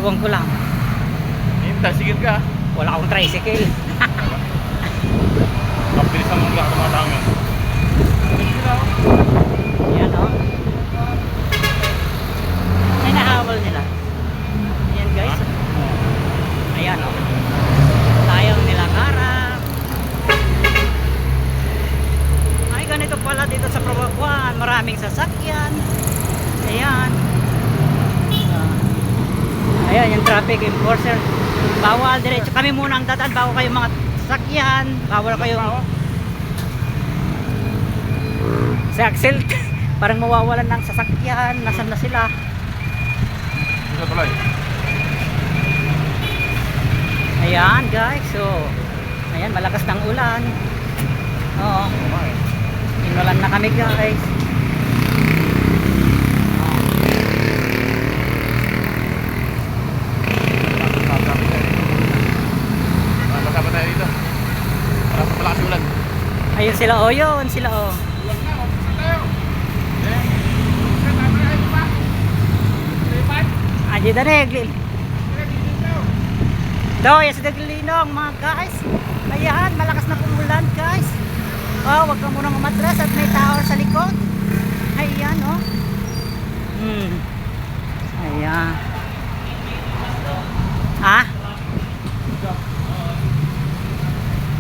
Ewan ko lang. Sige ka. Wala akong tricycle. Kapilisan mo lang tumatang yun. Yan o. Ay, nahabol nila. Ayan guys. Ayan o. Tayong nilangarap. Ay, ganito pala dito sa Probaguan. Maraming sasakyan. Ayan. Ayan, yung traffic enforcer. Bawal diretso. Kami muna ang dadaan bago kayo mga sasakyan. Bawal kayo. Sa Axel, parang mawawalan ng sasakyan. Nasaan na sila? Isa tuloy. Ayan guys. So, ayan, malakas ng ulan. Oo. Inulan na kami guys. Masama tayo dito. Para sa malakas ulan. Ayun sila o, yun sila o. Aji danig. Do, yes daglinong mga guys. Ayan, malakas na pumulan guys. Oh, wag ka munang umatras at may tao sa likod. Ayan oh. Ayan. Ha?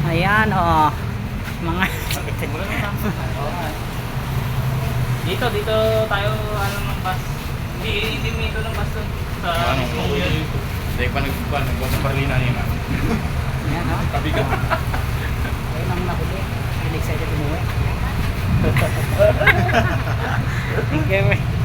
Ayan oh. Mga Dito tayo ano ng bus. Hindi dito ng bus doon. Sa mismo yun. Hindi pa nagbuwan sa Parlina niya. ayan oh. Tabi ka. Ayun ang nahuli. Hindi excited umuwi. Thank you.